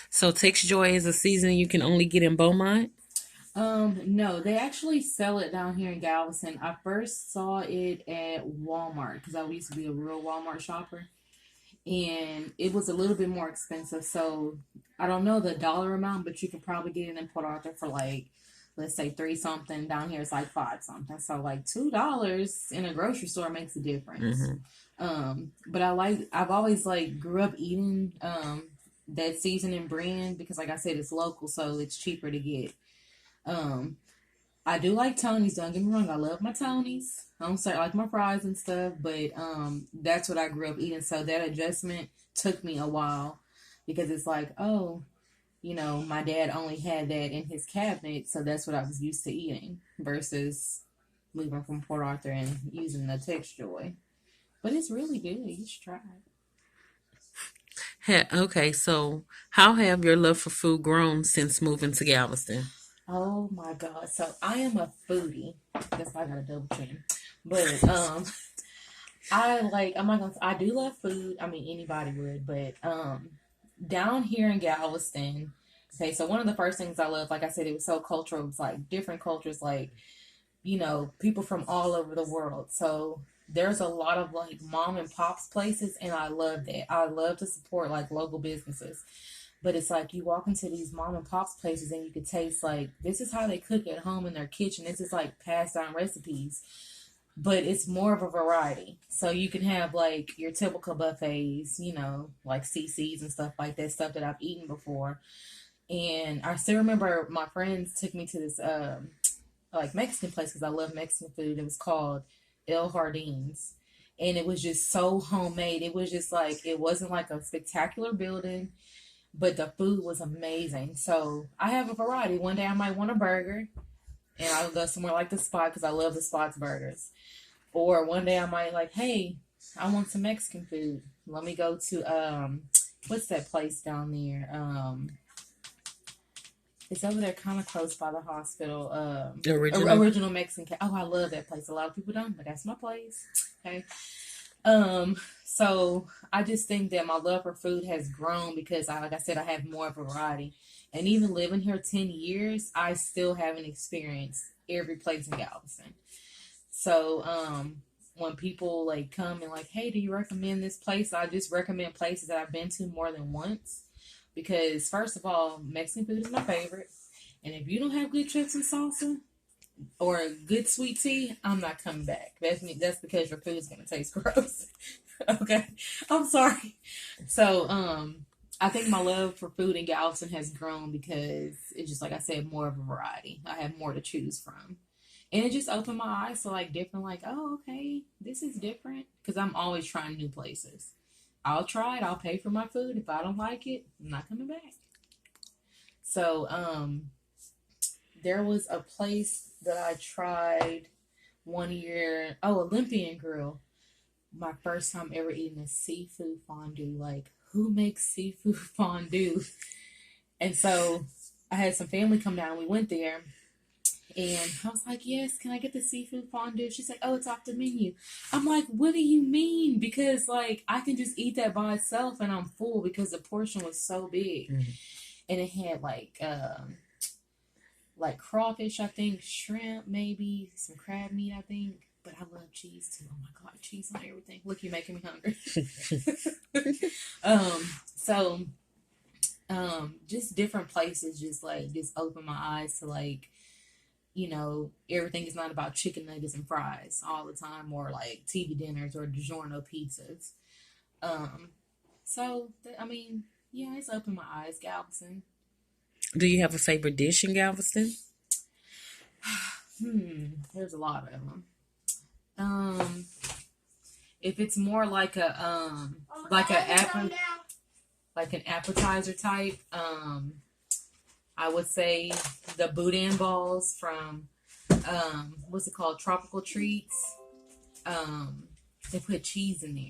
So Tex Joy is a seasoning you can only get in Beaumont? No, they actually sell it down here in Galveston. I first saw it at Walmart because I used to be a real Walmart shopper, and it was a little bit more expensive. So I don't know the dollar amount, but you could probably get it in Port Arthur for like, let's say three something. Down here it's like five something. So like $2 in a grocery store makes a difference. Hmm. But I've always like grew up eating that seasoning brand because like I said it's local, so it's cheaper to get. Um, I do like Tony's. Don't get me wrong. I love my Tony's. I'm sorry, I like my fries and stuff, but that's what I grew up eating. So that adjustment took me a while because it's like, oh, my dad only had that in his cabinet, so that's what I was used to eating versus leaving from Port Arthur and using the Texjoy. But it's really good. You should try it. Okay, so how have your love for food grown since moving to Galveston? Oh my god! So I am a foodie. That's why I got a double chin. But I'm not gonna. I do love food. I mean, anybody would, but down here in Galveston. Okay, so one of the first things I love, like I said, it was so cultural. It was like different cultures, like people from all over the world. So there's a lot of like mom and pops places, and I love that. I love to support like local businesses. But it's like you walk into these mom and pops places and you can taste like this is how they cook at home in their kitchen. This is like passed down recipes, but it's more of a variety. So you can have like your typical buffets, like CC's and stuff like that, stuff that I've eaten before. And I still remember my friends took me to this like Mexican place because I love Mexican food. It was called El Jardines. And it was just so homemade. It was just like it wasn't like a spectacular building, but the food was amazing. So I have a variety. One day I might want a burger, and I'll go somewhere like the Spot because I love the Spot's burgers. Or one day I might like, hey, I want some Mexican food. Let me go to what's that place down there? It's over there, kind of close by the hospital. Original. Original Mexican. Oh, I love that place. A lot of people don't, but that's my place. Okay. So I just think that my love for food has grown because like I said, I have more variety. And even living here 10 years, I still haven't experienced every place in Galveston. So, when people like come and like, hey, do you recommend this place? I just recommend places that I've been to more than once because first of all, Mexican food is my favorite. And if you don't have good chips and salsa, or a good sweet tea, I'm not coming back. That's because your food's gonna taste gross. Okay, I'm sorry. So, I think my love for food in Galveston has grown because it's just like I said, more of a variety. I have more to choose from, and it just opened my eyes to like different, like, oh, okay, this is different because I'm always trying new places. I'll try it. I'll pay for my food. If I don't like it, I'm not coming back. So, there was a place that I tried one year. Oh, Olympian Grill. My first time ever eating a seafood fondue. Like, who makes seafood fondue? And so I had some family come down. We went there. And I was like, yes, can I get the seafood fondue? She's like, oh, it's off the menu. I'm like, what do you mean? Because, like, I can just eat that by itself and I'm full because the portion was so big. Mhm. And it had, like crawfish, I think, shrimp, maybe some crab meat, I think. But I love cheese too. Oh my god, cheese on everything. Look, you're making me hungry. So just different places, just open my eyes to like everything is not about chicken nuggets and fries all the time, or like TV dinners or DiGiorno pizzas. Um, I mean, yeah, it's opened my eyes, Galveston. Do you have a favorite dish in Galveston? There's a lot of them. Um, if it's more like like an appetizer type, I would say the boudin balls from what's it called, Tropical Treats. They put cheese in there.